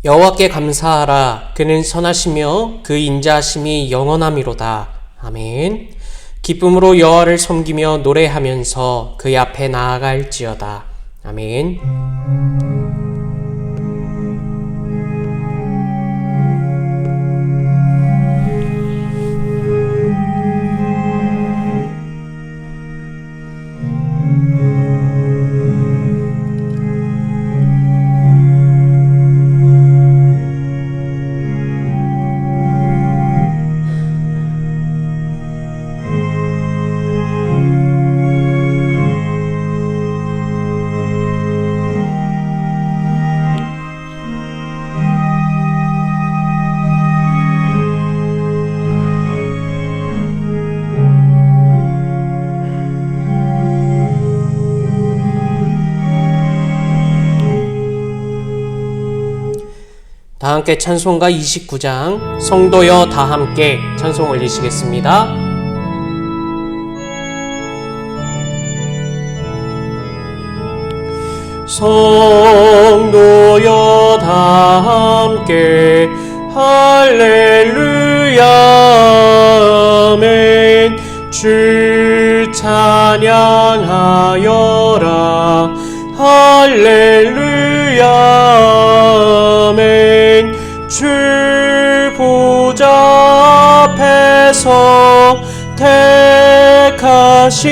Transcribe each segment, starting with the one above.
여호와께 감사하라. 그는 선하시며 그 인자하심이 영원함이로다. 아멘. 기쁨으로 여호와를 섬기며 노래하면서 그의 앞에 나아갈지어다. 아멘. 다 함께 찬송가 29장 성도여 다 함께 찬송 올리시겠습니다. 성도여 다 함께 할렐루야 아멘. 주 찬양하여라 할렐루야 아멘. 주 보좌 앞에서 택하신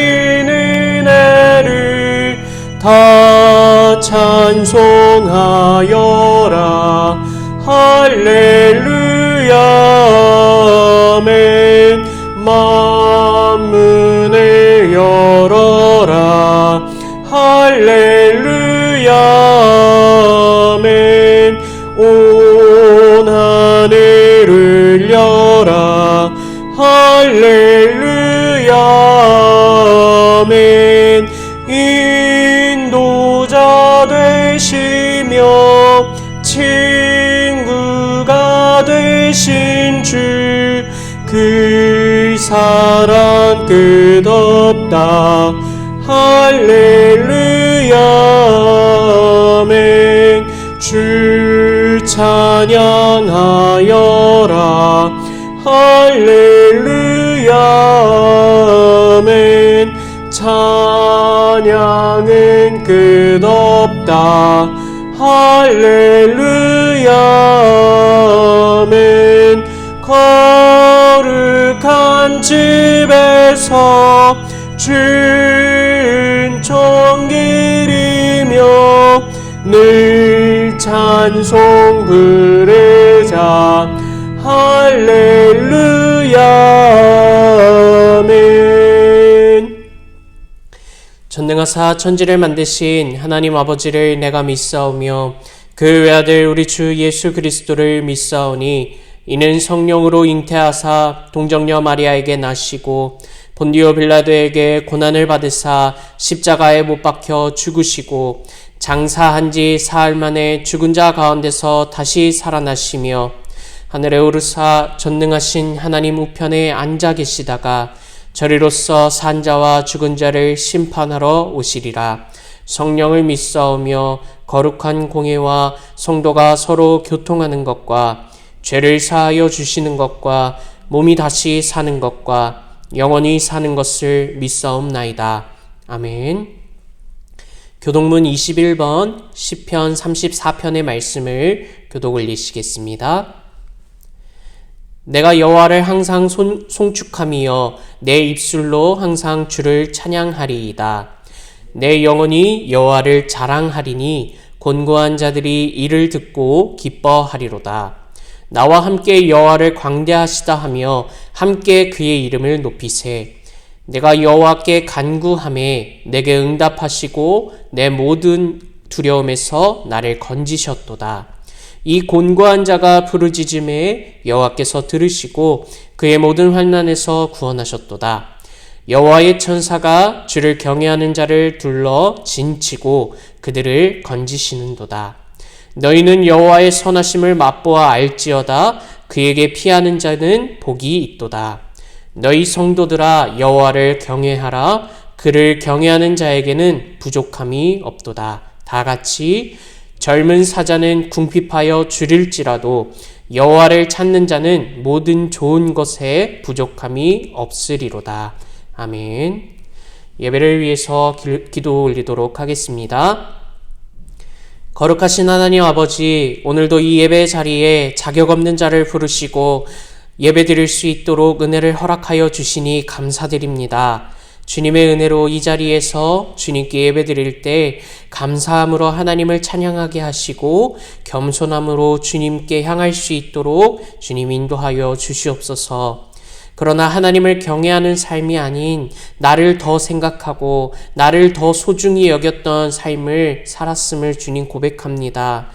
은혜를 다 찬송하여라 할렐루야 아멘. 만문을 열어라 할렐루야 아멘. 온 하늘을 열라 할렐루야 아멘. 인도자 되시며 친구가 되신 주 그 사랑 끝없다 할렐루야 아멘. 주 찬양하여라 할렐루야 아멘. 찬양은 끝없다 할렐루야 아멘. 거룩한 집에서 은총 기리며 늘 찬송 부르자 할렐루야 아멘. 전능하사 천지를 만드신 하나님 아버지를 내가 믿사오며 그 외아들 우리 주 예수 그리스도를 믿사오니 이는 성령으로 잉태하사 동정녀 마리아에게 나시고 본디오 빌라도에게 고난을 받으사 십자가에 못 박혀 죽으시고 장사한 지 사흘 만에 죽은 자 가운데서 다시 살아나시며 하늘에 오르사 전능하신 하나님 우편에 앉아 계시다가 저리로서 산 자와 죽은 자를 심판하러 오시리라. 성령을 믿사오며 거룩한 공회와 성도가 서로 교통하는 것과 죄를 사하여 주시는 것과 몸이 다시 사는 것과 영원히 사는 것을 믿사옵나이다. 아멘. 교독문 21번 시편 34편의 말씀을 교독 올리시겠습니다. 내가 여호와를 항상 송축하며 내 입술로 항상 주를 찬양하리이다. 내 영혼이 여호와를 자랑하리니 곤고한 자들이 이를 듣고 기뻐하리로다. 나와 함께 여호와를 광대하시다 하며 함께 그의 이름을 높이세. 내가 여호와께 간구하매 내게 응답하시고 내 모든 두려움에서 나를 건지셨도다. 이 곤고한 자가 부르짖음에 여호와께서 들으시고 그의 모든 환난에서 구원하셨도다. 여호와의 천사가 주를 경외하는 자를 둘러 진치고 그들을 건지시는도다. 너희는 여호와의 선하심을 맛보아 알지어다. 그에게 피하는 자는 복이 있도다. 너희 성도들아 여호와를 경외하라. 그를 경외하는 자에게는 부족함이 없도다. 다 같이 젊은 사자는 궁핍하여 줄일지라도 여호와를 찾는 자는 모든 좋은 것에 부족함이 없으리로다. 아멘. 예배를 위해서 기도 올리도록 하겠습니다. 거룩하신 하나님 아버지, 오늘도 이 예배 자리에 자격 없는 자를 부르시고 예배 드릴 수 있도록 은혜를 허락하여 주시니 감사드립니다. 주님의 은혜로 이 자리에서 주님께 예배 드릴 때 감사함으로 하나님을 찬양하게 하시고 겸손함으로 주님께 향할 수 있도록 주님 인도하여 주시옵소서. 그러나 하나님을 경외하는 삶이 아닌 나를 더 생각하고 나를 더 소중히 여겼던 삶을 살았음을 주님 고백합니다.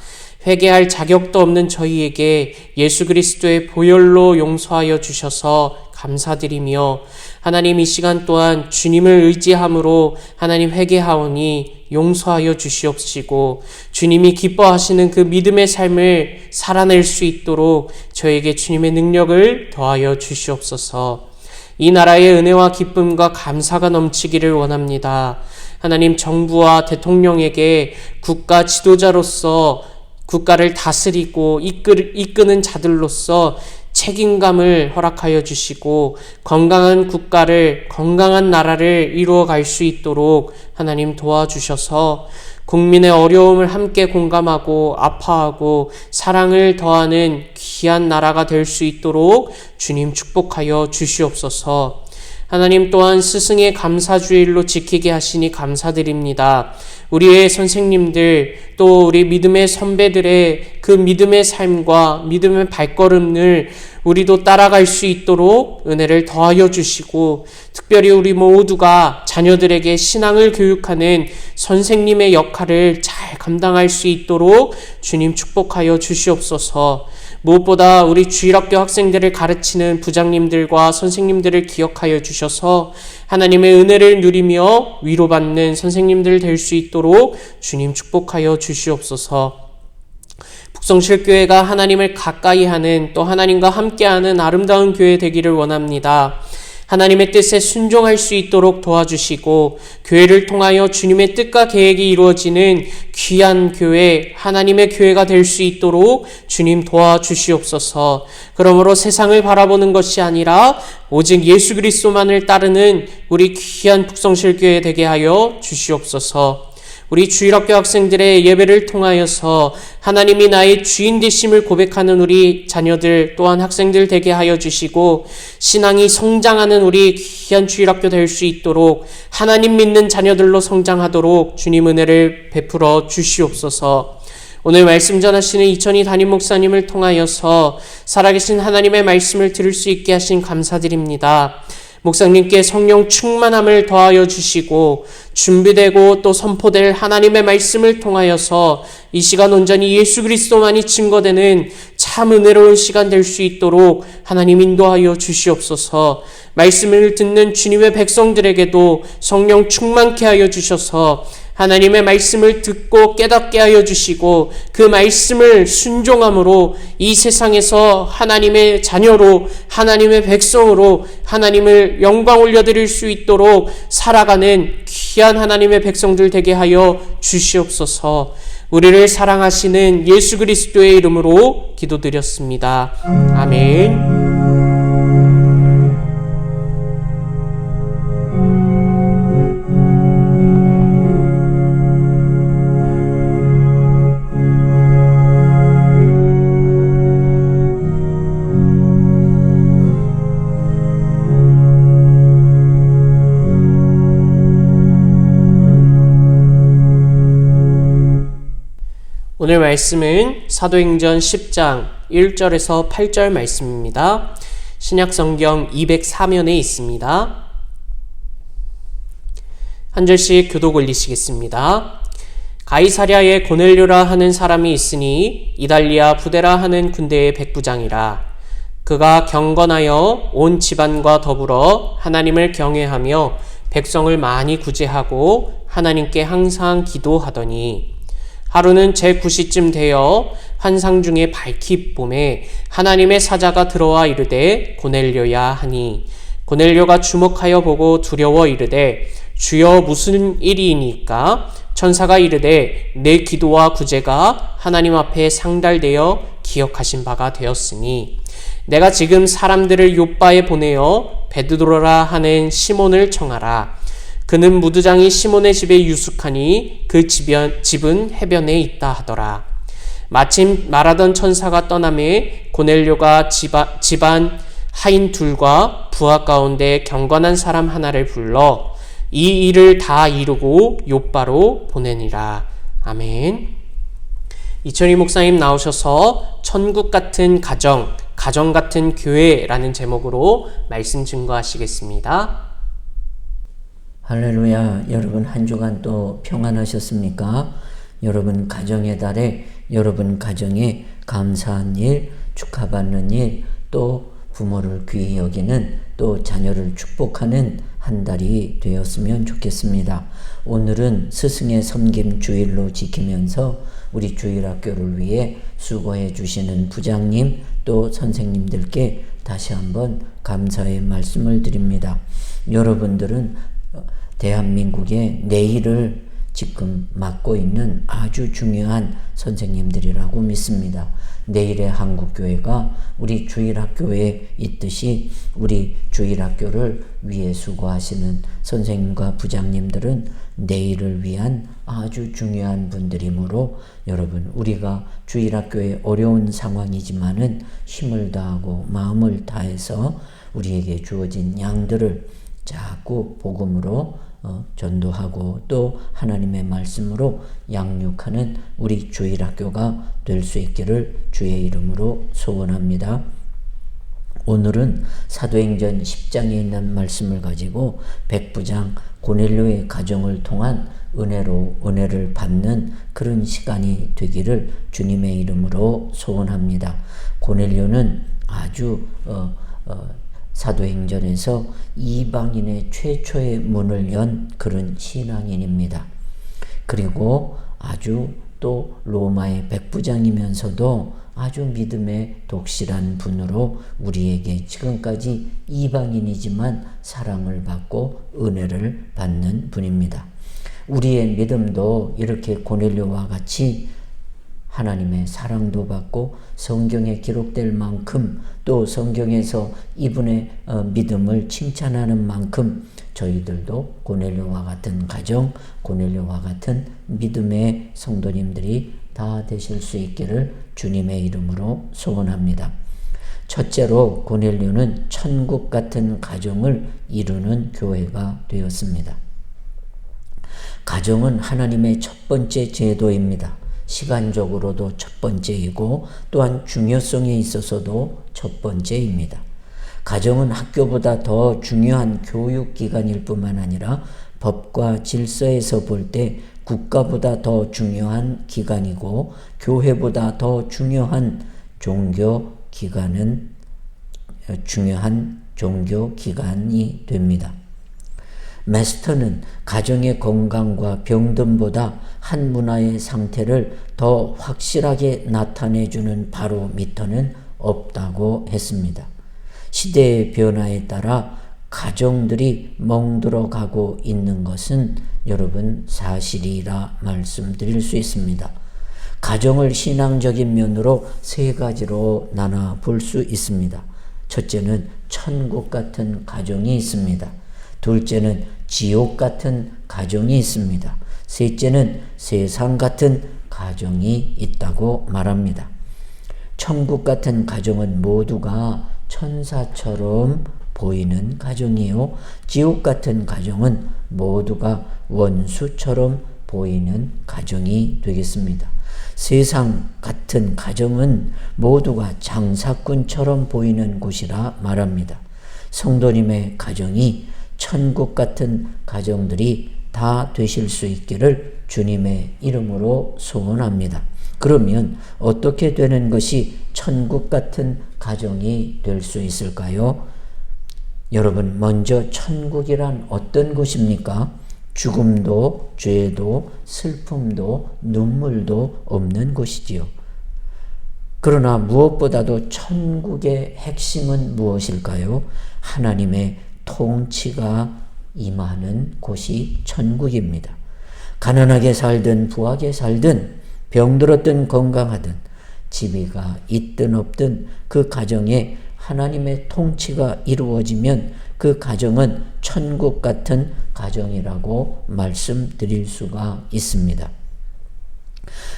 회개할 자격도 없는 저희에게 예수 그리스도의 보혈로 용서하여 주셔서 감사드리며 하나님 이 시간 또한 주님을 의지함으로 하나님 회개하오니 용서하여 주시옵시고 주님이 기뻐하시는 그 믿음의 삶을 살아낼 수 있도록 저에게 주님의 능력을 더하여 주시옵소서. 이 나라의 은혜와 기쁨과 감사가 넘치기를 원합니다. 하나님 정부와 대통령에게 국가 지도자로서 국가를 다스리고 이끄는 자들로서 책임감을 허락하여 주시고 건강한 국가를, 건강한 나라를 이루어갈 수 있도록 하나님 도와주셔서 국민의 어려움을 함께 공감하고 아파하고 사랑을 더하는 귀한 나라가 될 수 있도록 주님 축복하여 주시옵소서. 하나님 또한 스승의 감사주일로 지키게 하시니 감사드립니다. 우리의 선생님들 또 우리 믿음의 선배들의 그 믿음의 삶과 믿음의 발걸음을 우리도 따라갈 수 있도록 은혜를 더하여 주시고 특별히 우리 모두가 자녀들에게 신앙을 교육하는 선생님의 역할을 잘 감당할 수 있도록 주님 축복하여 주시옵소서. 무엇보다 우리 주일학교 학생들을 가르치는 부장님들과 선생님들을 기억하여 주셔서 하나님의 은혜를 누리며 위로받는 선생님들 될 수 있도록 주님 축복하여 주시옵소서. 북성실교회가 하나님을 가까이 하는 또 하나님과 함께하는 아름다운 교회 되기를 원합니다. 하나님의 뜻에 순종할 수 있도록 도와주시고 교회를 통하여 주님의 뜻과 계획이 이루어지는 귀한 교회, 하나님의 교회가 될 수 있도록 주님 도와주시옵소서. 그러므로 세상을 바라보는 것이 아니라 오직 예수 그리스도만을 따르는 우리 귀한 북성실교회 되게 하여 주시옵소서. 우리 주일학교 학생들의 예배를 통하여서 하나님이 나의 주인 되심을 고백하는 우리 자녀들 또한 학생들 되게 하여 주시고 신앙이 성장하는 우리 귀한 주일학교 될 수 있도록 하나님 믿는 자녀들로 성장하도록 주님 은혜를 베풀어 주시옵소서. 오늘 말씀 전하시는 이천희 담임 목사님을 통하여서 살아계신 하나님의 말씀을 들을 수 있게 하신 감사드립니다. 목사님께 성령 충만함을 더하여 주시고 준비되고 또 선포될 하나님의 말씀을 통하여서 이 시간 온전히 예수 그리스도만이 증거되는 참 은혜로운 시간 될 수 있도록 하나님 인도하여 주시옵소서. 말씀을 듣는 주님의 백성들에게도 성령 충만케 하여 주셔서 하나님의 말씀을 듣고 깨닫게 하여 주시고 그 말씀을 순종함으로 이 세상에서 하나님의 자녀로 하나님의 백성으로 하나님을 영광 올려드릴 수 있도록 살아가는 귀한 하나님의 백성들 되게 하여 주시옵소서. 우리를 사랑하시는 예수 그리스도의 이름으로 기도드렸습니다. 아멘. 오늘 말씀은 사도행전 10장 1절에서 8절 말씀입니다. 신약성경 204면에 있습니다. 한 절씩 교독 올리시겠습니다. 가이사랴에 고넬료라 하는 사람이 있으니 이달리아 부데라 하는 군대의 백부장이라. 그가 경건하여 온 집안과 더불어 하나님을 경외하며 백성을 많이 구제하고 하나님께 항상 기도하더니 하루는 제9시쯤 되어 환상 중에 밝히 봄에 하나님의 사자가 들어와 이르되 고넬료야 하니 고넬료가 주목하여 보고 두려워 이르되 주여 무슨 일이니까 천사가 이르되 내 기도와 구제가 하나님 앞에 상달되어 기억하신 바가 되었으니 내가 지금 사람들을 욥바에 보내어 베드로라 하는 시몬을 청하라. 그는 무두장이 시몬의 집에 유숙하니 그 집은 해변에 있다 하더라. 마침 말하던 천사가 떠나매 고넬료가 집안 하인 둘과 부하 가운데 경건한 사람 하나를 불러 이 일을 다 이루고 욥바로 보내니라. 아멘. 이철희 목사님 나오셔서 천국 같은 가정, 가정 같은 교회라는 제목으로 말씀 증거하시겠습니다. 할렐루야. 여러분 한 주간 또 평안하셨습니까? 여러분 가정의 달에 여러분 가정에 감사한 일, 축하받는 일, 또 부모를 귀히 여기는 또 자녀를 축복하는 한 달이 되었으면 좋겠습니다. 오늘은 스승의 섬김 주일로 지키면서 우리 주일학교를 위해 수고해 주시는 부장님 또 선생님들께 다시 한번 감사의 말씀을 드립니다. 여러분들은 대한민국의 내일을 지금 맡고 있는 아주 중요한 선생님들이라고 믿습니다. 내일의 한국교회가 우리 주일학교에 있듯이 우리 주일학교를 위해 수고하시는 선생님과 부장님들은 내일을 위한 아주 중요한 분들이므로 여러분 우리가 주일학교의 어려운 상황이지만은 힘을 다하고 마음을 다해서 우리에게 주어진 양들을 자꾸 복음으로 전도하고 또 하나님의 말씀으로 양육하는 우리 주일학교가 될 수 있기를 주의 이름으로 소원합니다. 오늘은 사도행전 10장에 있는 말씀을 가지고 백부장 고넬료의 가정을 통한 은혜를 받는 그런 시간이 되기를 주님의 이름으로 소원합니다. 고넬료는 아주 사도행전에서 이방인의 최초의 문을 연 그런 신앙인입니다. 그리고 아주 또 로마의 백부장이면서도 아주 믿음에 독실한 분으로 우리에게 지금까지 이방인이지만 사랑을 받고 은혜를 받는 분입니다. 우리의 믿음도 이렇게 고넬료와 같이 하나님의 사랑도 받고 성경에 기록될 만큼 또 성경에서 이분의 믿음을 칭찬하는 만큼 저희들도 고넬료와 같은 가정, 고넬료와 같은 믿음의 성도님들이 다 되실 수 있기를 주님의 이름으로 소원합니다. 첫째로 고넬료는 천국 같은 가정을 이루는 교회가 되었습니다. 가정은 하나님의 첫 번째 제도입니다. 시간적으로도 첫 번째이고 또한 중요성에 있어서도 첫 번째입니다. 가정은 학교보다 더 중요한 교육기관일 뿐만 아니라 법과 질서에서 볼 때 국가보다 더 중요한 기관이고 교회보다 더 중요한 종교기관이 됩니다. 마스터는 가정의 건강과 병듦보다 한 문화의 상태를 더 확실하게 나타내주는 바로미터는 없다고 했습니다. 시대의 변화에 따라 가정들이 멍들어가고 있는 것은 여러분 사실이라 말씀드릴 수 있습니다. 가정을 신앙적인 면으로 세 가지로 나눠 볼 수 있습니다. 첫째는 천국 같은 가정이 있습니다. 둘째는 지옥 같은 가정이 있습니다. 셋째는 세상 같은 가정이 있다고 말합니다. 천국 같은 가정은 모두가 천사처럼 보이는 가정이요. 지옥 같은 가정은 모두가 원수처럼 보이는 가정이 되겠습니다. 세상 같은 가정은 모두가 장사꾼처럼 보이는 곳이라 말합니다. 성도님의 가정이 천국 같은 가정들이 다 되실 수 있기를 주님의 이름으로 소원합니다. 그러면 어떻게 되는 것이 천국 같은 가정이 될 수 있을까요? 여러분, 먼저 천국이란 어떤 곳입니까? 죽음도 죄도 슬픔도 눈물도 없는 곳이지요. 그러나 무엇보다도 천국의 핵심은 무엇일까요? 하나님의 통치가 임하는 곳이 천국입니다. 가난하게 살든 부하게 살든 병들었든 건강하든 지위가 있든 없든 그 가정에 하나님의 통치가 이루어지면 그 가정은 천국 같은 가정이라고 말씀드릴 수가 있습니다.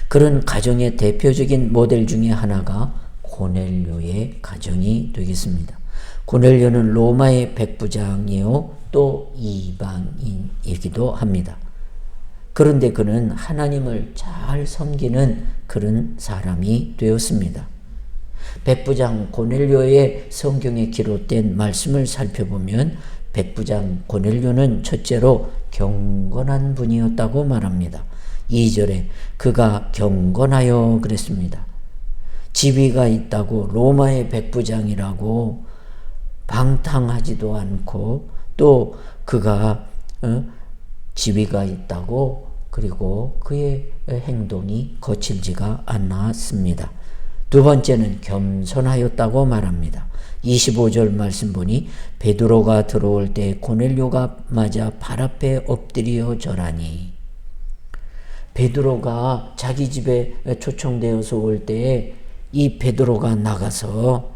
그런 가정의 대표적인 모델 중에 하나가 고넬료의 가정이 되겠습니다. 고넬료는 로마의 백부장이요 또 이방인이기도 합니다. 그런데 그는 하나님을 잘 섬기는 그런 사람이 되었습니다. 백부장 고넬료의 성경에 기록된 말씀을 살펴보면 백부장 고넬료는 첫째로 경건한 분이었다고 말합니다. 2절에 그가 경건하여 그랬습니다. 지위가 있다고 로마의 백부장이라고 방탕하지도 않고 또 그가 지위가 있다고 그리고 그의 행동이 거칠지가 않았습니다. 두 번째는 겸손하였다고 말합니다. 25절 말씀 보니 베드로가 들어올 때 고넬료가 맞아 발 앞에 엎드려 절하니, 베드로가 자기 집에 초청되어서 올 때에 이 베드로가 나가서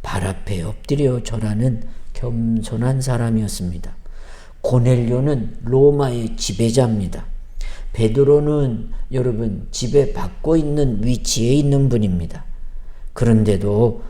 발 앞에 엎드려 절하는 겸손한 사람이었습니다. 고넬료는 로마의 지배자입니다. 베드로는 여러분 지배받고 있는 위치에 있는 분입니다. 그런데도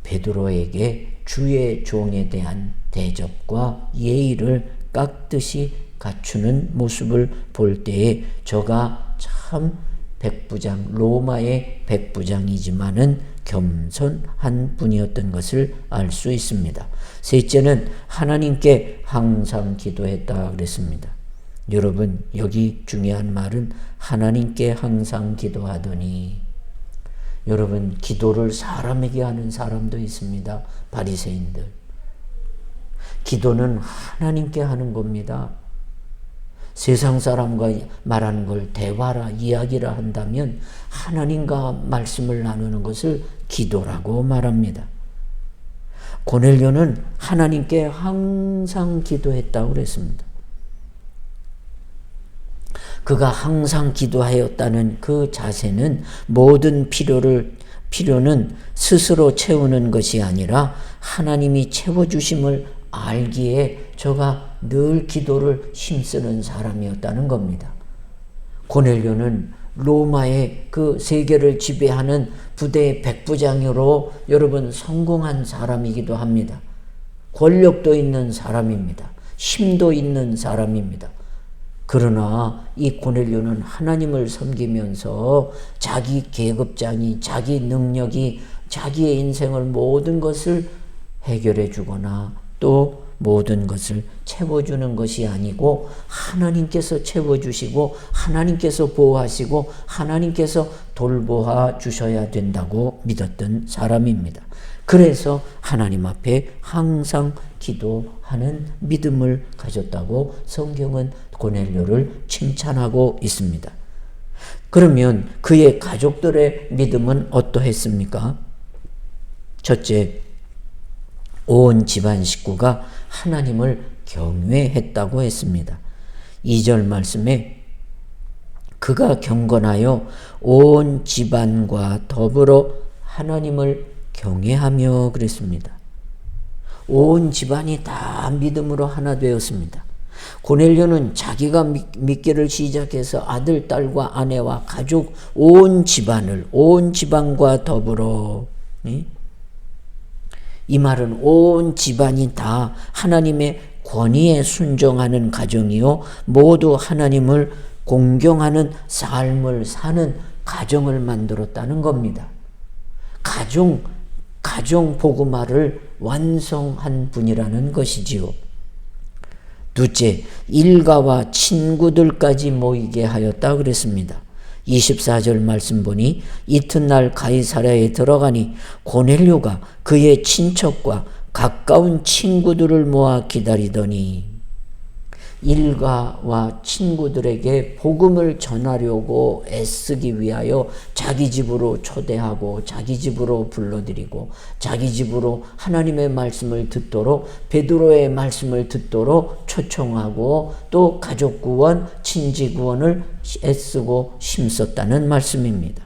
베드로에게 주의 종에 대한 대접과 예의를 깍듯이 갖추는 모습을 볼 때에 저가 참 백부장, 로마의 백부장이지만은 겸손한 분이었던 것을 알 수 있습니다. 셋째는 하나님께 항상 기도했다 그랬습니다. 여러분 여기 중요한 말은 하나님께 항상 기도하더니, 여러분 기도를 사람에게 하는 사람도 있습니다. 바리새인들. 기도는 하나님께 하는 겁니다. 세상 사람과 말하는 걸 대화라 이야기라 한다면 하나님과 말씀을 나누는 것을 기도라고 말합니다. 고넬료는 하나님께 항상 기도했다고 그랬습니다. 그가 항상 기도하였다는 그 자세는 모든 필요는 스스로 채우는 것이 아니라 하나님이 채워주심을 알기에 저가 늘 기도를 힘쓰는 사람이었다는 겁니다. 고넬료는 로마의 그 세계를 지배하는 부대의 백부장으로 여러분 성공한 사람이기도 합니다. 권력도 있는 사람입니다. 힘도 있는 사람입니다. 그러나 이 고넬료는 하나님을 섬기면서 자기 계급장이, 자기 능력이 자기의 인생을 모든 것을 해결해 주거나 또 모든 것을 채워주는 것이 아니고 하나님께서 채워주시고 하나님께서 보호하시고 하나님께서 돌보아 주셔야 된다고 믿었던 사람입니다. 그래서 하나님 앞에 항상 기도하는 믿음을 가졌다고 성경은 고넬료를 칭찬하고 있습니다. 그러면 그의 가족들의 믿음은 어떠했습니까? 첫째, 온 집안 식구가 하나님을 경외했다고 했습니다. 2절 말씀에 그가 경건하여 온 집안과 더불어 하나님을 경외하며 그랬습니다. 온 집안이 다 믿음으로 하나 되었습니다. 고넬료는 자기가 믿기를 시작해서 아들, 딸과 아내와 가족, 온 집안을, 온 집안과 더불어, 이 말은 온 집안이 다 하나님의 권위에 순종하는 가정이요 모두 하나님을 공경하는 삶을 사는 가정을 만들었다는 겁니다. 가정 복음화를 완성한 분이라는 것이지요. 둘째, 일가와 친구들까지 모이게 하였다 그랬습니다. 24절 말씀 보니 이튿날 가이사랴에 들어가니 고넬료가 그의 친척과 가까운 친구들을 모아 기다리더니, 일가와 친구들에게 복음을 전하려고 애쓰기 위하여 자기 집으로 초대하고 자기 집으로 불러들이고 자기 집으로 하나님의 말씀을 듣도록 베드로의 말씀을 듣도록 초청하고 또 가족 구원, 친지 구원을 애쓰고 힘썼다는 말씀입니다.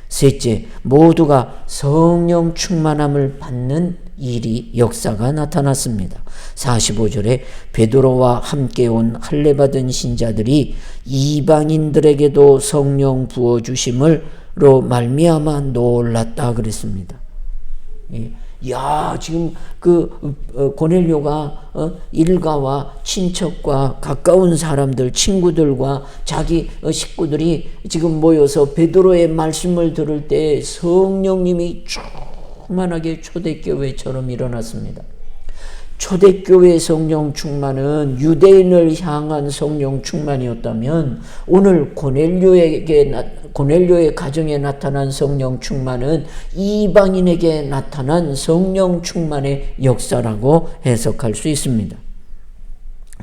셋째, 모두가 성령 충만함을 받는 역사가 나타났습니다. 45절에 베드로와 함께 온 할례받은 신자들이 이방인들에게도 성령 부어주심으로 말미암아 놀랐다 그랬습니다. 야, 지금 고넬료가 일가와 친척과 가까운 사람들, 친구들과 자기 식구들이 지금 모여서 베드로의 말씀을 들을 때 성령님이 충만하게 초대교회처럼 일어났습니다. 초대교회 성령 충만은 유대인을 향한 성령 충만이었다면 오늘 고넬료의 가정에 나타난 성령 충만은 이방인에게 나타난 성령 충만의 역사라고 해석할 수 있습니다.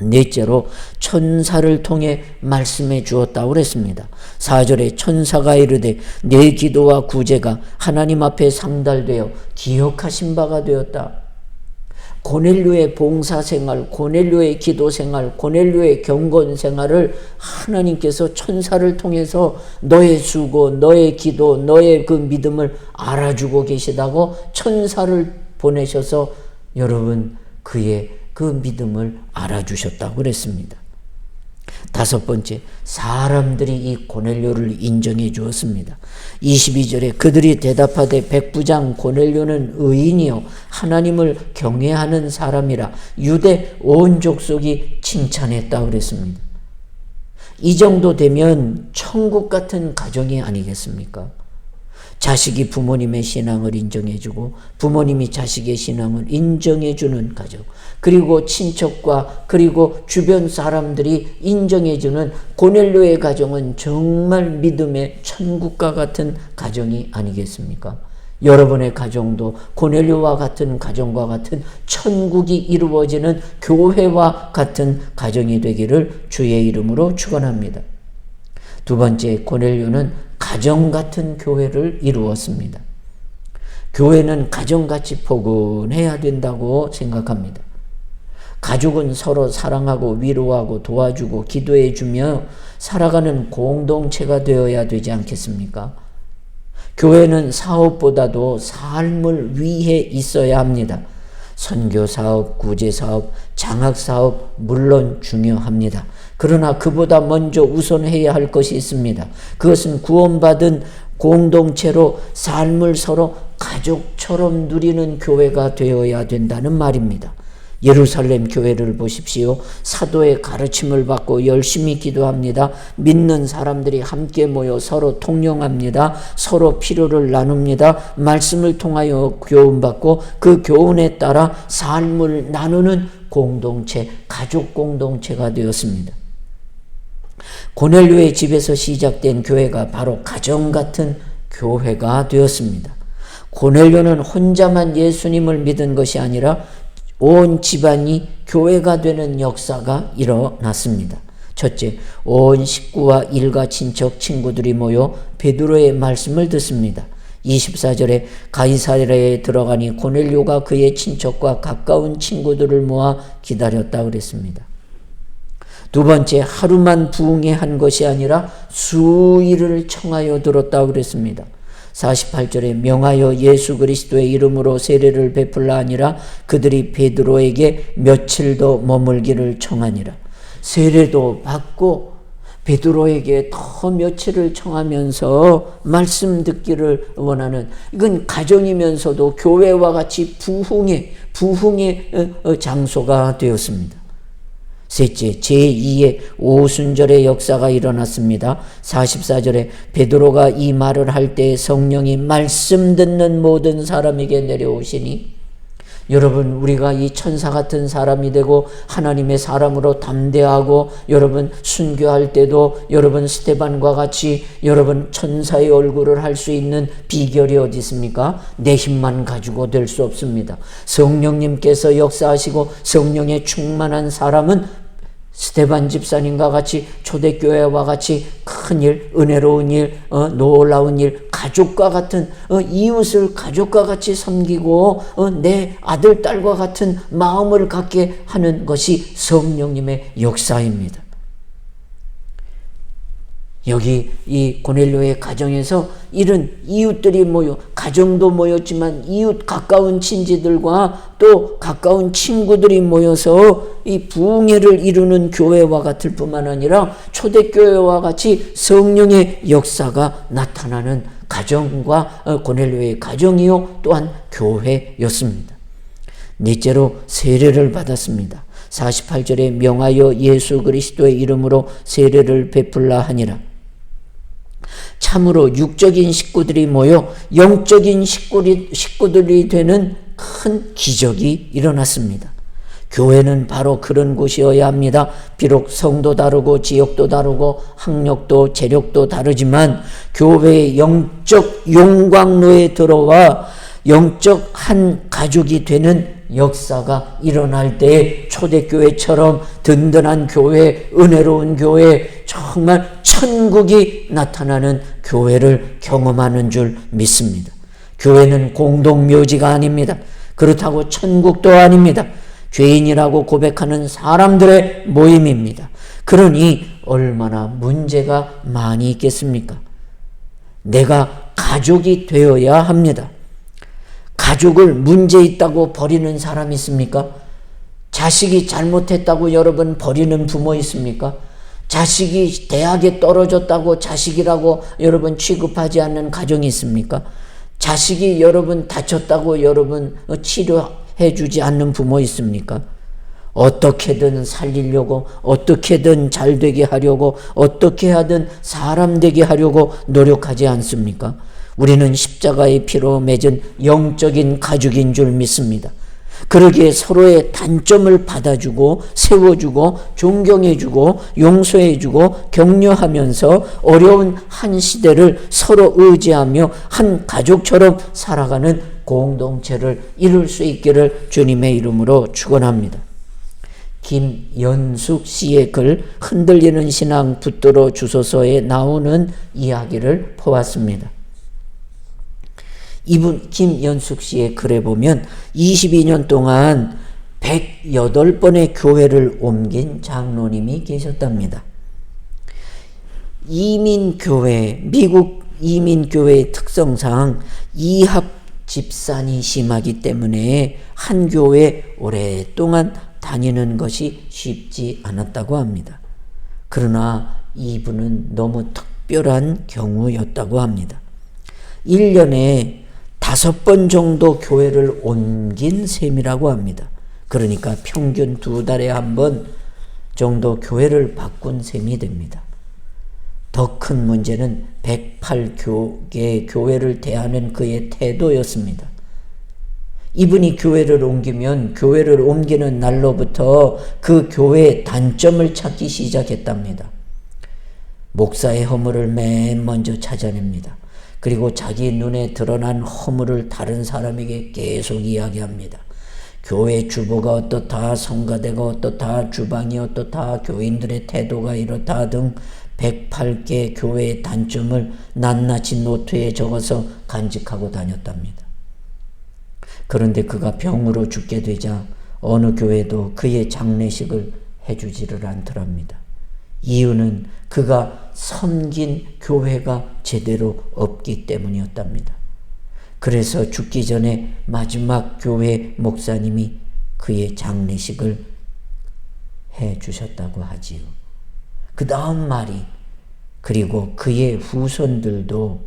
넷째로 천사를 통해 말씀해 주었다고 그랬습니다. 4절에 천사가 이르되 내 기도와 구제가 하나님 앞에 상달되어 기억하신 바가 되었다. 고넬료의 봉사생활, 고넬료의 기도생활, 고넬료의 경건생활을 하나님께서 천사를 통해서 너의 수고, 너의 기도, 너의 그 믿음을 알아주고 계시다고 천사를 보내셔서 여러분 그의 그 믿음을 알아주셨다고 그랬습니다. 다섯 번째, 사람들이 이 고넬료를 인정해 주었습니다. 22절에 그들이 대답하되 백부장 고넬료는 의인이요 하나님을 경외하는 사람이라 유대 온 족속이 칭찬했다고 그랬습니다. 이 정도 되면 천국 같은 가정이 아니겠습니까? 자식이 부모님의 신앙을 인정해주고 부모님이 자식의 신앙을 인정해주는 가정, 그리고 친척과 그리고 주변 사람들이 인정해주는 고넬료의 가정은 정말 믿음의 천국과 같은 가정이 아니겠습니까? 여러분의 가정도 고넬료와 같은 가정과 같은 천국이 이루어지는 교회와 같은 가정이 되기를 주의 이름으로 축원합니다. 두 번째, 고넬료는 가정 같은 교회를 이루었습니다. 교회는 가정같이 포근해야 된다고 생각합니다. 가족은 서로 사랑하고 위로하고 도와주고 기도해주며 살아가는 공동체가 되어야 되지 않겠습니까? 교회는 사업보다도 삶을 위해 있어야 합니다. 선교사업, 구제사업, 장학사업 물론 중요합니다. 그러나 그보다 먼저 우선해야 할 것이 있습니다. 그것은 구원받은 공동체로 삶을 서로 가족처럼 누리는 교회가 되어야 된다는 말입니다. 예루살렘 교회를 보십시오. 사도의 가르침을 받고 열심히 기도합니다. 믿는 사람들이 함께 모여 서로 통용합니다. 서로 필요를 나눕니다. 말씀을 통하여 교훈받고 그 교훈에 따라 삶을 나누는 공동체, 가족 공동체가 되었습니다. 고넬료의 집에서 시작된 교회가 바로 가정 같은 교회가 되었습니다. 고넬료는 혼자만 예수님을 믿은 것이 아니라 온 집안이 교회가 되는 역사가 일어났습니다. 첫째, 온 식구와 일가 친척 친구들이 모여 베드로의 말씀을 듣습니다. 24절에 가이사랴에 들어가니 고넬료가 그의 친척과 가까운 친구들을 모아 기다렸다고 그랬습니다. 두 번째, 하루만 부흥해 한 것이 아니라 수일을 청하여 들었다고 그랬습니다. 48절에 명하여 예수 그리스도의 이름으로 세례를 베풀라 하니라 그들이 베드로에게 며칠 더 머물기를 청하니라. 세례도 받고 베드로에게 더 며칠을 청하면서 말씀 듣기를 원하는, 이건 가정이면서도 교회와 같이 부흥의 장소가 되었습니다. 셋째, 제2의 오순절의 역사가 일어났습니다. 44절에 베드로가 이 말을 할 때 성령이 말씀 듣는 모든 사람에게 내려오시니, 여러분 우리가 이 천사 같은 사람이 되고 하나님의 사람으로 담대하고 여러분 순교할 때도 여러분 스데반과 같이 여러분 천사의 얼굴을 할 수 있는 비결이 어디 있습니까? 내 힘만 가지고 될 수 없습니다. 성령님께서 역사하시고 성령에 충만한 사람은 스테반 집사님과 같이 초대교회와 같이 큰 일, 은혜로운 일, 놀라운 일, 가족과 같은 이웃을 가족과 같이 섬기고 내 아들, 딸과 같은 마음을 갖게 하는 것이 성령님의 역사입니다. 여기 이 고넬료의 가정에서 이런 이웃들이 가정도 모였지만 이웃 가까운 친지들과 또 가까운 친구들이 모여서 이 부흥회를 이루는 교회와 같을 뿐만 아니라 초대교회와 같이 성령의 역사가 나타나는 가정과 고넬료의 가정이요 또한 교회였습니다. 넷째로 세례를 받았습니다. 48절에 명하여 예수 그리스도의 이름으로 세례를 베풀라 하니라. 참으로 육적인 식구들이 모여 영적인 식구들이 되는 큰 기적이 일어났습니다. 교회는 바로 그런 곳이어야 합니다. 비록 성도 다르고 지역도 다르고 학력도 재력도 다르지만 교회의 영적 용광로에 들어와 영적 한 가족이 되는 역사가 일어날 때 초대교회처럼 든든한 교회, 은혜로운 교회, 정말 천국이 나타나는 교회를 경험하는 줄 믿습니다. 교회는 공동묘지가 아닙니다. 그렇다고 천국도 아닙니다. 죄인이라고 고백하는 사람들의 모임입니다. 그러니 얼마나 문제가 많이 있겠습니까? 내가 가족이 되어야 합니다. 가족을 문제 있다고 버리는 사람 있습니까? 자식이 잘못했다고 여러분 버리는 부모 있습니까? 자식이 대학에 떨어졌다고 자식이라고 여러분 취급하지 않는 가정이 있습니까? 자식이 여러분 다쳤다고 여러분 치료해 주지 않는 부모 있습니까? 어떻게든 살리려고, 어떻게든 잘 되게 하려고, 어떻게 하든 사람 되게 하려고 노력하지 않습니까? 우리는 십자가의 피로 맺은 영적인 가족인 줄 믿습니다. 그러기에 서로의 단점을 받아주고 세워주고 존경해주고 용서해주고 격려하면서 어려운 한 시대를 서로 의지하며 한 가족처럼 살아가는 공동체를 이룰 수 있기를 주님의 이름으로 축원합니다. 김연숙 씨의 글 흔들리는 신앙 붙들어 주소서에 나오는 이야기를 보았습니다. 이분 김연숙 씨의 글에 보면 22년 동안 108번의 교회를 옮긴 장로님이 계셨답니다. 이민교회, 미국 이민교회의 특성상 이합 집산이 심하기 때문에 한 교회에 오랫동안 다니는 것이 쉽지 않았다고 합니다. 그러나 이분은 너무 특별한 경우였다고 합니다. 1년에 5번 정도 교회를 옮긴 셈이라고 합니다. 그러니까 평균 2달에 한 번 정도 교회를 바꾼 셈이 됩니다. 더 큰 문제는 108개의 교회를 대하는 그의 태도였습니다. 이분이 교회를 옮기면 교회를 옮기는 날로부터 그 교회의 단점을 찾기 시작했답니다. 목사의 허물을 맨 먼저 찾아냅니다. 그리고 자기 눈에 드러난 허물을 다른 사람에게 계속 이야기합니다. 교회 주보가 어떻다, 성가대가 어떻다, 주방이 어떻다, 교인들의 태도가 이렇다 등 108개 교회의 단점을 낱낱이 노트에 적어서 간직하고 다녔답니다. 그런데 그가 병으로 죽게 되자 어느 교회도 그의 장례식을 해주지를 않더랍니다. 이유는 그가 섬긴 교회가 제대로 없기 때문이었답니다. 그래서 죽기 전에 마지막 교회 목사님이 그의 장례식을 해주셨다고 하지요. 그 다음 말이 그리고 그의 후손들도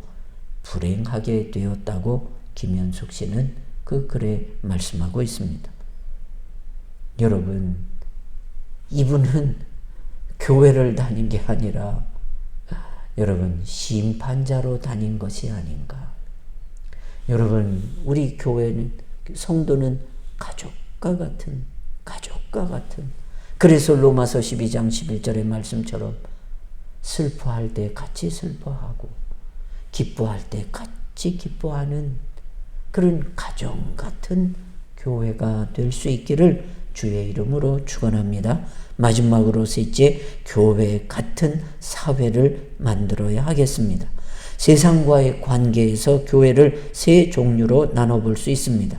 불행하게 되었다고 김연숙 씨는 그 글에 말씀하고 있습니다. 여러분, 이분은 교회를 다닌 게 아니라 여러분 심판자로 다닌 것이 아닌가. 여러분, 우리 교회는 성도는 가족과 같은 그래서 로마서 12장 11절의 말씀처럼 슬퍼할 때 같이 슬퍼하고 기뻐할 때 같이 기뻐하는 그런 가정 같은 교회가 될 수 있기를 주의 이름으로 축원합니다. 마지막으로 셋째, 교회 같은 사회를 만들어야 하겠습니다. 세상과의 관계에서 교회를 세 종류로 나눠볼 수 있습니다.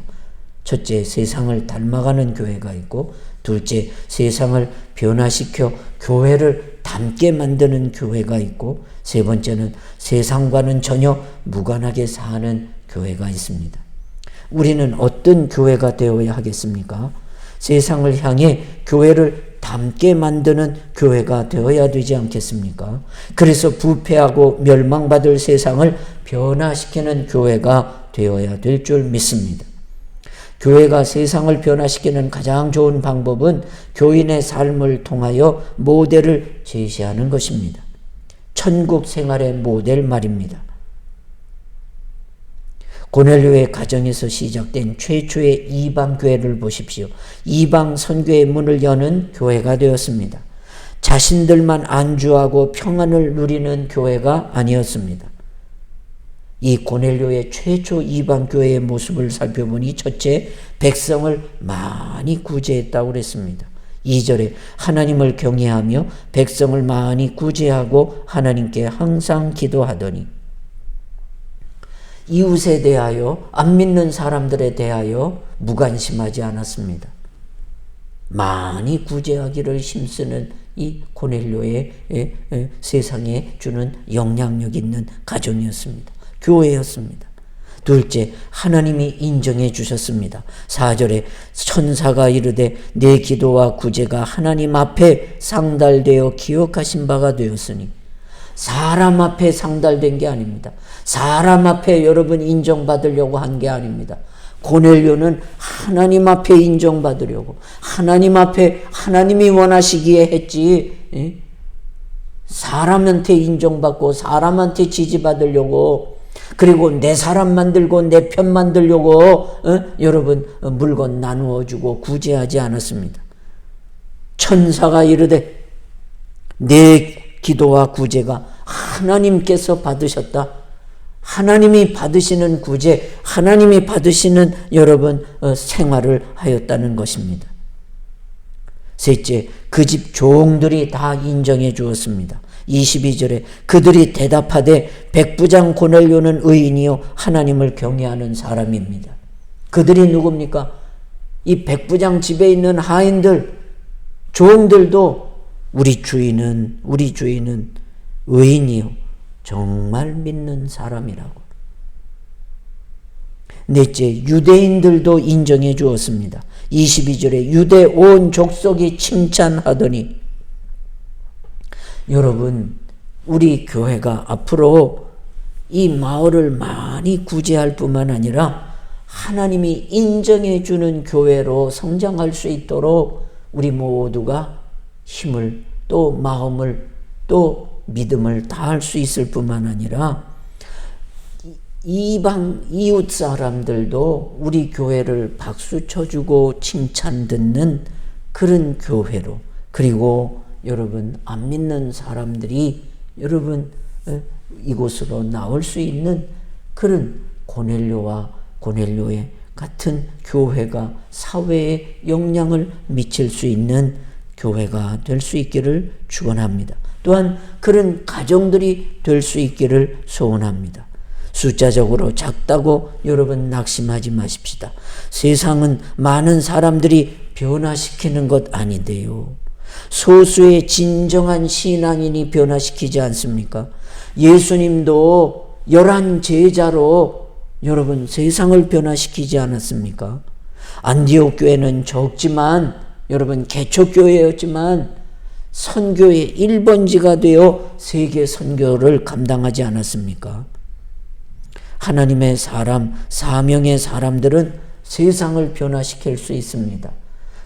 첫째, 세상을 닮아가는 교회가 있고, 둘째, 세상을 변화시켜 교회를 닮게 만드는 교회가 있고, 세 번째는 세상과는 전혀 무관하게 사는 교회가 있습니다. 우리는 어떤 교회가 되어야 하겠습니까? 세상을 향해 교회를 닮게 만드는 교회가 되어야 되지 않겠습니까? 그래서 부패하고 멸망받을 세상을 변화시키는 교회가 되어야 될 줄 믿습니다. 교회가 세상을 변화시키는 가장 좋은 방법은 교인의 삶을 통하여 모델을 제시하는 것입니다. 천국 생활의 모델 말입니다. 고넬료의 가정에서 시작된 최초의 이방 교회를 보십시오. 이방 선교의 문을 여는 교회가 되었습니다. 자신들만 안주하고 평안을 누리는 교회가 아니었습니다. 이 고넬료의 최초 이방 교회의 모습을 살펴보니 첫째, 백성을 많이 구제했다고 그랬습니다. 2절에 하나님을 경외하며 백성을 많이 구제하고 하나님께 항상 기도하더니, 이웃에 대하여, 안 믿는 사람들에 대하여 무관심하지 않았습니다. 많이 구제하기를 힘쓰는 이 고넬료의 세상에 주는 영향력 있는 가정이었습니다. 교회였습니다. 둘째, 하나님이 인정해 주셨습니다. 4절에 천사가 이르되 내 기도와 구제가 하나님 앞에 상달되어 기억하신 바가 되었으니, 사람 앞에 상달된 게 아닙니다. 사람 앞에 여러분 인정받으려고 한 게 아닙니다. 고넬료는 하나님 앞에 인정받으려고, 하나님 앞에 하나님이 원하시기에 했지, 사람한테 인정받고 사람한테 지지받으려고, 그리고 내 사람 만들고 내 편 만들려고 여러분 물건 나누어주고 구제하지 않았습니다. 천사가 이르되 내 기도와 구제가 하나님께서 받으셨다. 하나님이 받으시는 구제, 하나님이 받으시는 여러분 생활을 하였다는 것입니다. 셋째, 그 집 종들이 다 인정해 주었습니다. 22절에 그들이 대답하되 백부장 고넬료는 의인이요 하나님을 경외하는 사람입니다. 그들이 누굽니까? 이 백부장 집에 있는 하인들, 종들도 우리 주인은 의인이요 정말 믿는 사람이라고. 넷째, 유대인들도 인정해 주었습니다. 22절에 유대 온 족속이 칭찬하더니, 여러분 우리 교회가 앞으로 이 마을을 많이 구제할 뿐만 아니라 하나님이 인정해 주는 교회로 성장할 수 있도록 우리 모두가 힘을 또 마음을 또 믿음을 다할 수 있을 뿐만 아니라 이방 이웃 사람들도 우리 교회를 박수 쳐주고 칭찬 듣는 그런 교회로, 그리고 여러분 안 믿는 사람들이 여러분 이곳으로 나올 수 있는 그런 고넬료와 고넬료의 같은 교회가 사회에 영향을 미칠 수 있는 교회가 될 수 있기를 축원합니다. 또한 그런 가정들이 될 수 있기를 소원합니다. 숫자적으로 작다고 여러분 낙심하지 마십시다. 세상은 많은 사람들이 변화시키는 것 아닌데요, 소수의 진정한 신앙인이 변화시키지 않습니까? 예수님도 11 제자로 여러분 세상을 변화시키지 않았습니까? 안디옥 교회는 적지만 여러분 개척교회였지만 선교의 1번지가 되어 세계 선교를 감당하지 않았습니까? 하나님의 사람, 사명의 사람들은 세상을 변화시킬 수 있습니다.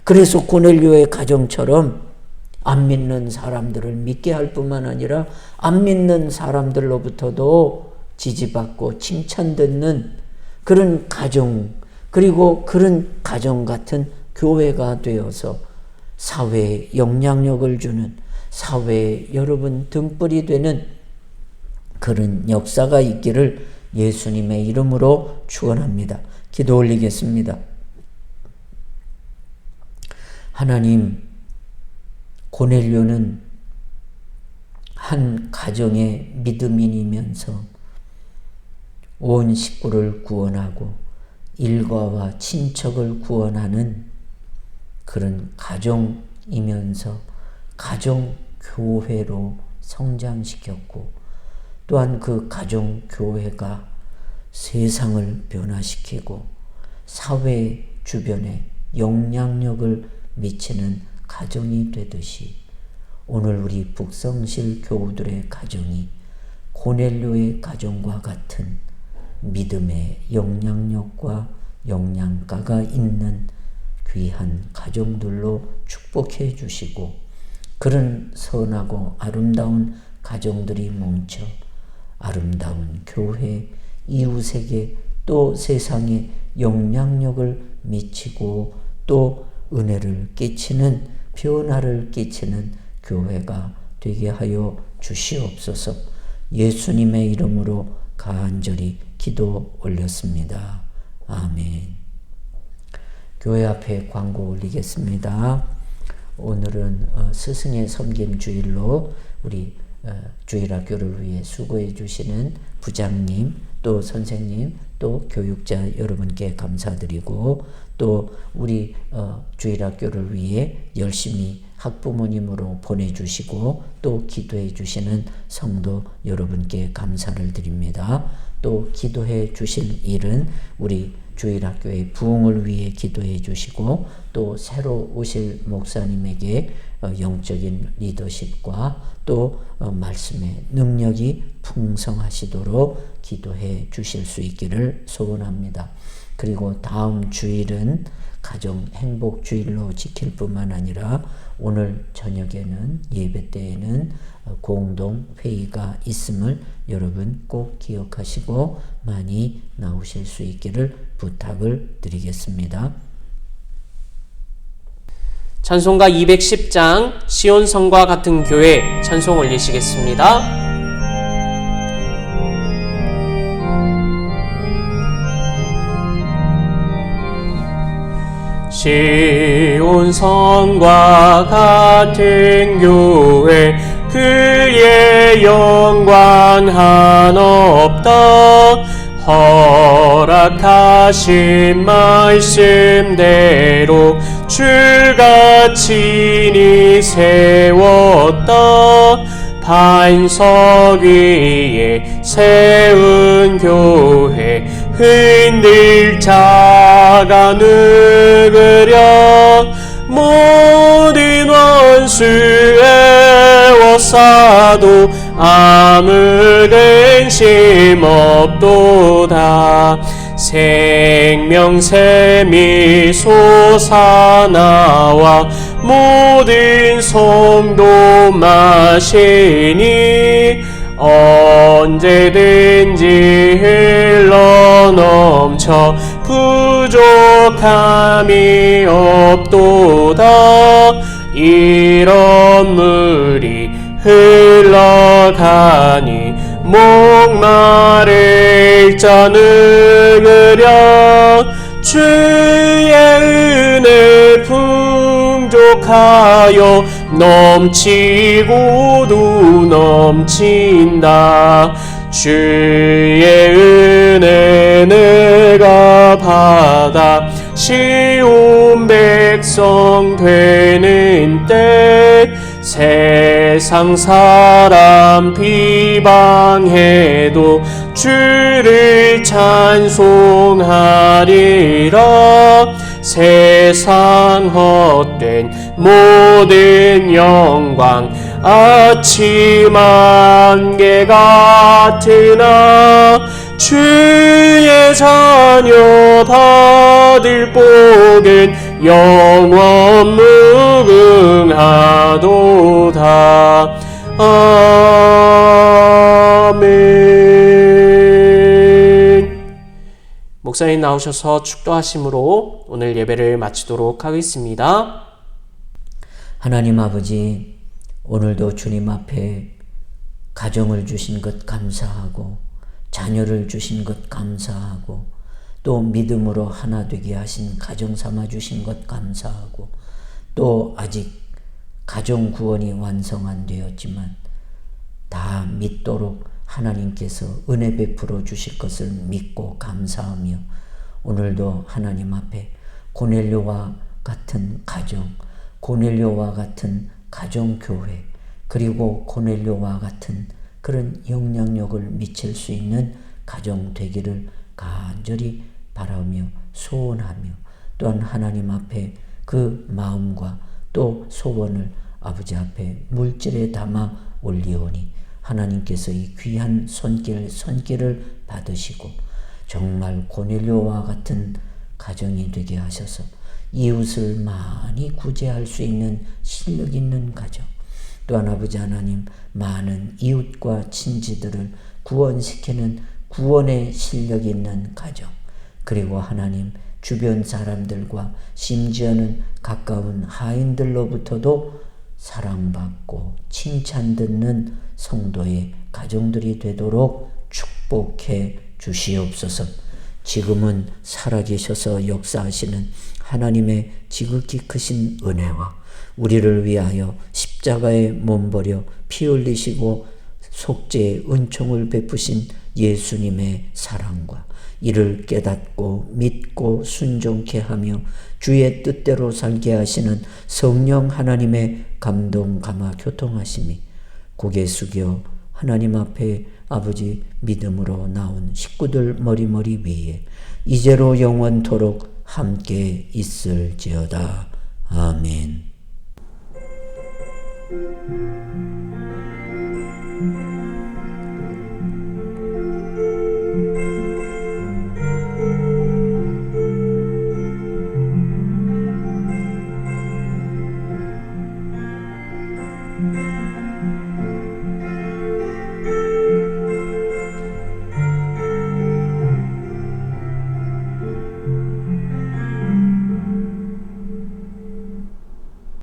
그래서 고넬료의 가정처럼 안 믿는 사람들을 믿게 할 뿐만 아니라 안 믿는 사람들로부터도 지지받고 칭찬 듣는 그런 가정, 그리고 그런 가정 같은 교회가 되어서 사회에 영향력을 주는, 사회에 여러분 등불이 되는 그런 역사가 있기를 예수님의 이름으로 축원합니다. 기도 올리겠습니다. 하나님, 고넬료는 한 가정의 믿음인이면서 온 식구를 구원하고 일가와 친척을 구원하는 그런 가정이면서 가정교회로 성장시켰고, 또한 그 가정교회가 세상을 변화시키고 사회 주변에 영향력을 미치는 가정이 되듯이, 오늘 우리 북성실 교우들의 가정이 고넬료의 가정과 같은 믿음의 영향력과 영양가가 있는 귀한 가정들로 축복해 주시고, 그런 선하고 아름다운 가정들이 뭉쳐 아름다운 교회, 이웃에게 또 세상에 영향력을 미치고 또 은혜를 끼치는, 변화를 끼치는 교회가 되게 하여 주시옵소서. 예수님의 이름으로 간절히 기도 올렸습니다. 아멘. 교회 앞에 광고 올리겠습니다. 오늘은 스승의 섬김 주일로 우리 주일학교를 위해 수고해 주시는 부장님, 또 선생님, 또 교육자 여러분께 감사드리고, 또 우리 주일학교를 위해 열심히 학부모님으로 보내주시고 또 기도해 주시는 성도 여러분께 감사를 드립니다. 또 기도해 주실 일은 우리 주일학교의 부흥을 위해 기도해 주시고, 또 새로 오실 목사님에게 영적인 리더십과 또 말씀의 능력이 풍성하시도록 기도해 주실 수 있기를 소원합니다. 그리고 다음 주일은 가정 행복 주일로 지킬 뿐만 아니라 오늘 저녁에는, 예배 때에는 공동 회의가 있음을 여러분 꼭 기억하시고 많이 나오실 수 있기를 부탁을 드리겠습니다. 찬송가 210장 시온성과 같은 교회 찬송 올리시겠습니다. 시온성과 같은 교회, 그의 영광 한없다. 허락하신 말씀대로 주가 친히 세웠다. 반석 위에 세운 교회, 흔들 자가 누구랴. 모든 원수 애워싸도 아무 근심 없도다. 생명샘이 솟아나와 모든 성도 마시니 언제든지 흘러넘쳐 부족함이 없도다. 이런 물이 흘러가니 목마를 자 누구랴. 주의 은혜 풍족하여 넘치고도 넘친다. 주의 은혜 내가 받아 시온 백성 되는 때, 세상 사람 비방해도 주를 찬송하리라. 세상 헛된 모든 영광 아침 안개 같으나, 주의 자녀 받을 복은 영원 무궁하도다. 아멘. 목사님 나오셔서 축도하심으로 오늘 예배를 마치도록 하겠습니다. 하나님 아버지, 오늘도 주님 앞에 가정을 주신 것 감사하고, 자녀를 주신 것 감사하고, 또 믿음으로 하나 되게 하신 가정 삼아 주신 것 감사하고, 또 아직 가정 구원이 완성 안 되었지만 다 믿도록 하나님께서 은혜 베풀어 주실 것을 믿고 감사하며 오늘도 하나님 앞에 고넬료와 같은 가정, 고넬료와 같은 가정교회, 그리고 고넬료와 같은 그런 영향력을 미칠 수 있는 가정 되기를 간절히 바라며 소원하며 또한 하나님 앞에 그 마음과 또 소원을 아버지 앞에 물질에 담아 올리오니 하나님께서 이 귀한 손길을 받으시고 정말 고넬료와 같은 가정이 되게 하셔서 이웃을 많이 구제할 수 있는 실력 있는 가정, 또한 아버지 하나님 많은 이웃과 친지들을 구원시키는 구원의 실력 있는 가정, 그리고 하나님 주변 사람들과 심지어는 가까운 하인들로부터도 사랑받고 칭찬 듣는 성도의 가정들이 되도록 축복해 주시옵소서. 지금은 살아계셔서 역사하시는 하나님의 지극히 크신 은혜와 우리를 위하여 십자가에 몸버려 피 흘리시고 속죄의 은총을 베푸신 예수님의 사랑과 이를 깨닫고 믿고 순종케 하며 주의 뜻대로 살게 하시는 성령 하나님의 감동 감화 교통하심이 고개 숙여 하나님 앞에 아버지 믿음으로 나온 식구들 머리머리 위에 이제로 영원토록 함께 있을지어다. 아멘.